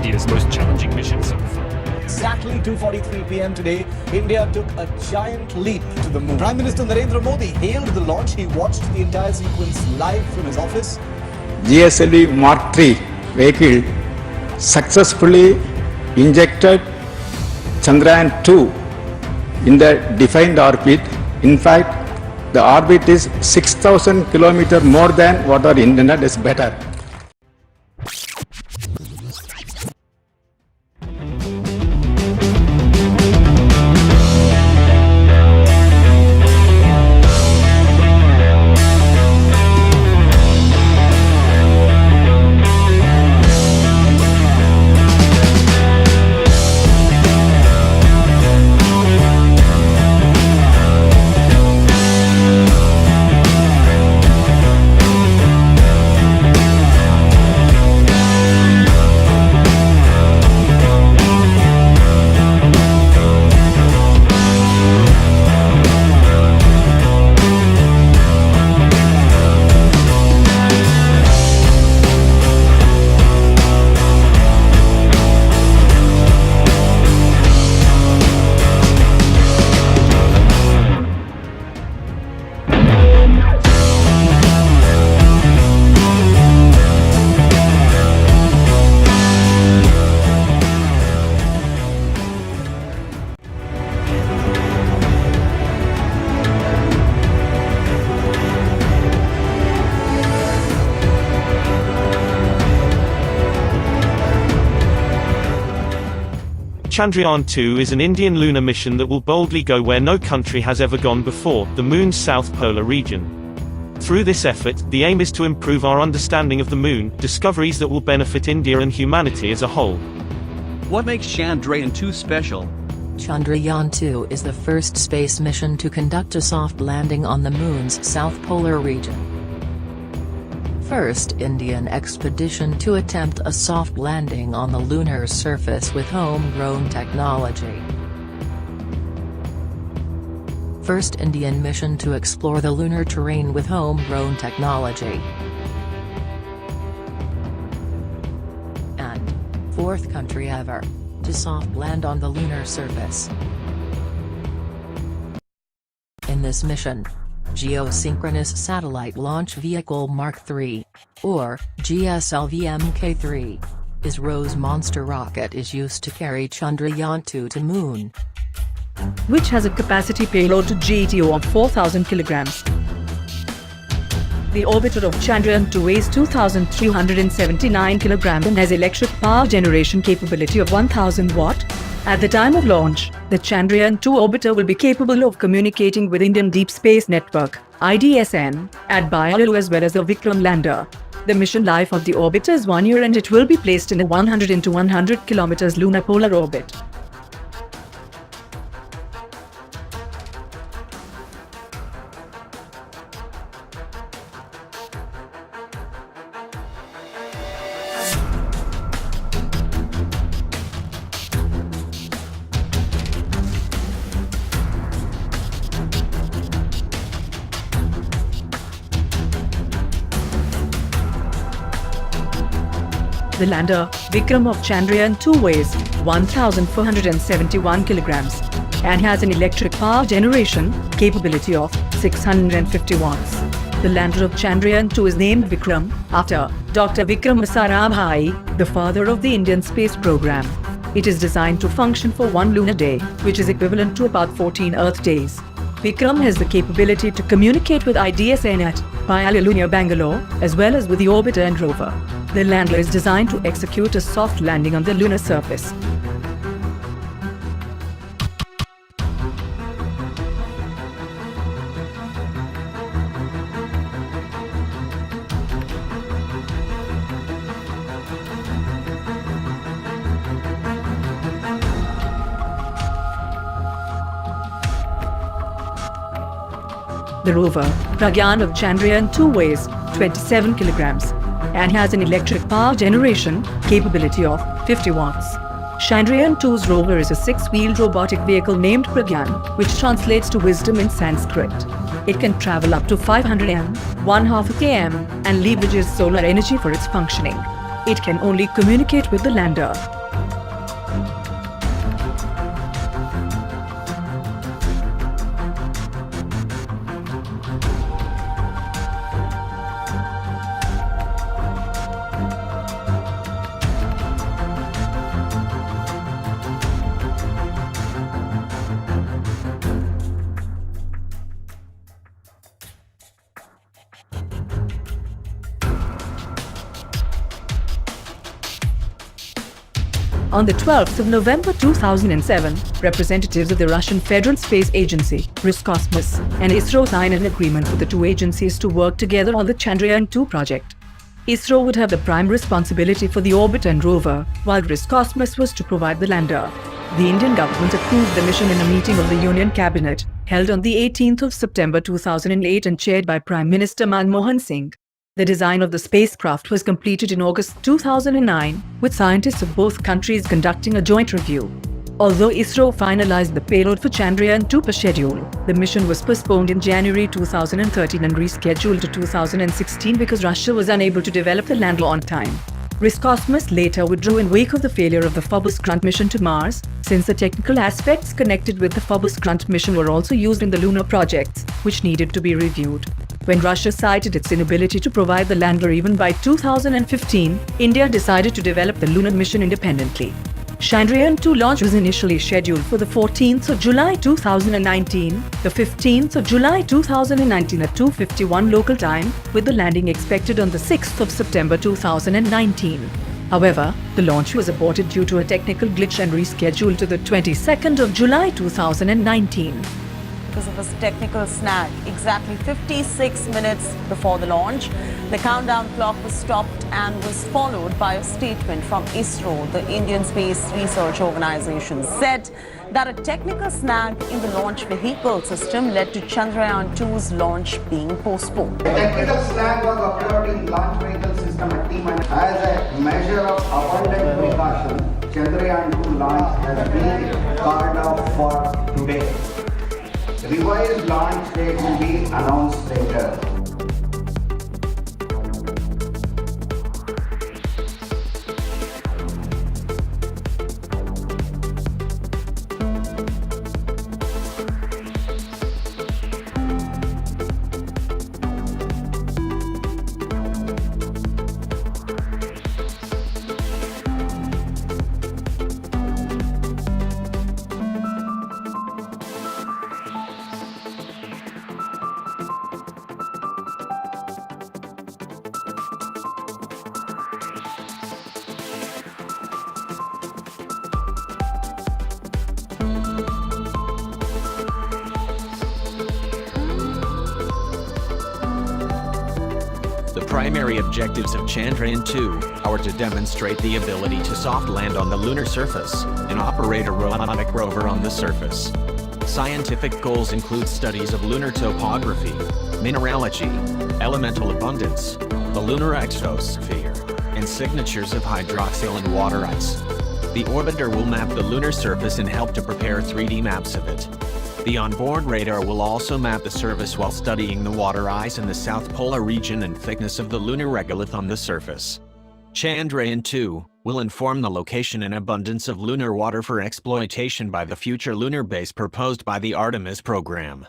India's most challenging mission so far. Exactly 2:43 p.m. today, India took a giant leap to the moon. Prime Minister Narendra Modi hailed the launch. He watched the entire sequence live from his office. GSLV Mk III vehicle successfully injected Chandrayaan-2 in the defined orbit. In fact, the orbit is 6,000 kilometers more than what our internet is better. Chandrayaan-2 is an Indian lunar mission that will boldly go where no country has ever gone before, the Moon's south polar region. Through this effort, the aim is to improve our understanding of the Moon, discoveries that will benefit India and humanity as a whole. What makes Chandrayaan-2 special? Chandrayaan-2 is the first space mission to conduct a soft landing on the Moon's south polar region. First Indian expedition to attempt a soft landing on the lunar surface with homegrown technology. First Indian mission to explore the lunar terrain with homegrown technology. And fourth country ever to soft land on the lunar surface. In this mission, Geosynchronous Satellite Launch Vehicle Mark III, or GSLV Mk III, ISRO's monster rocket is used to carry Chandrayaan-2 to Moon, which has a capacity payload to GTO of 4,000 kilograms. The orbiter of Chandrayaan-2 weighs 2,379 kilograms and has electric power generation capability of 1,000 watt. At the time of launch, the Chandrayaan-2 orbiter will be capable of communicating with Indian Deep Space Network (IDSN) at Bayalu as well as the Vikram lander. The mission life of the orbiter is 1 year and it will be placed in a 100 into 100 kilometers lunar polar orbit. The lander, Vikram of Chandrayaan-2 weighs 1,471 kilograms and has an electric power generation capability of 650 watts. The lander of Chandrayaan-2 is named Vikram after Dr. Vikram Sarabhai, the father of the Indian space program. It is designed to function for 1 lunar day, which is equivalent to about 14 Earth days. Vikram has the capability to communicate with IDSN at Bayalu near Bangalore, as well as with the orbiter and rover. The lander is designed to execute a soft landing on the lunar surface. The rover, Pragyan of Chandrayaan-2 weighs 27 kilograms and has an electric power generation capability of 50 watts. Chandrayaan-2's rover is a 6-wheeled robotic vehicle named Pragyan, which translates to wisdom in Sanskrit. It can travel up to 500 m, 1/2 km, and leverages solar energy for its functioning. It can only communicate with the lander. On the 12th of November 2007, representatives of the Russian Federal Space Agency, Roscosmos, and ISRO signed an agreement for the two agencies to work together on the Chandrayaan-2 project. ISRO would have the prime responsibility for the orbit and rover, while Roscosmos was to provide the lander. The Indian government approved the mission in a meeting of the Union Cabinet, held on the 18th of September 2008 and chaired by Prime Minister Manmohan Singh. The design of the spacecraft was completed in August 2009, with scientists of both countries conducting a joint review. Although ISRO finalized the payload for Chandrayaan-2 per schedule, the mission was postponed in January 2013 and rescheduled to 2016 because Russia was unable to develop the lander on time. Roscosmos later withdrew in wake of the failure of the Phobos Grunt mission to Mars, since the technical aspects connected with the Phobos Grunt mission were also used in the lunar projects, which needed to be reviewed. When Russia cited its inability to provide the lander even by 2015, India decided to develop the lunar mission independently. Chandrayaan-2 launch was initially scheduled for the 14th of July 2019, the 15th of July 2019 at 2:51 local time, with the landing expected on the 6th of September 2019. However, the launch was aborted due to a technical glitch and rescheduled to the 22nd of July 2019. Because of a technical snag, exactly 56 minutes before the launch, the countdown clock was stopped and was followed by a statement from ISRO, the Indian Space Research Organization, said that a technical snag in the launch vehicle system led to Chandrayaan-2's launch being postponed. The technical snag was occurred in launch vehicle system at T-minus. As a measure of abundant precaution, Chandrayaan-2 launch has been called off for today. Revised launch date will be announced later. The primary objectives of Chandrayaan-2 are to demonstrate the ability to soft land on the lunar surface and operate a robotic rover on the surface. Scientific goals include studies of lunar topography, mineralogy, elemental abundance, the lunar exosphere, and signatures of hydroxyl and water ice. The orbiter will map the lunar surface and help to prepare 3D maps of it. The onboard radar will also map the surface while studying the water ice in the South Polar region and thickness of the lunar regolith on the surface. Chandrayaan-2 will inform the location and abundance of lunar water for exploitation by the future lunar base proposed by the Artemis program.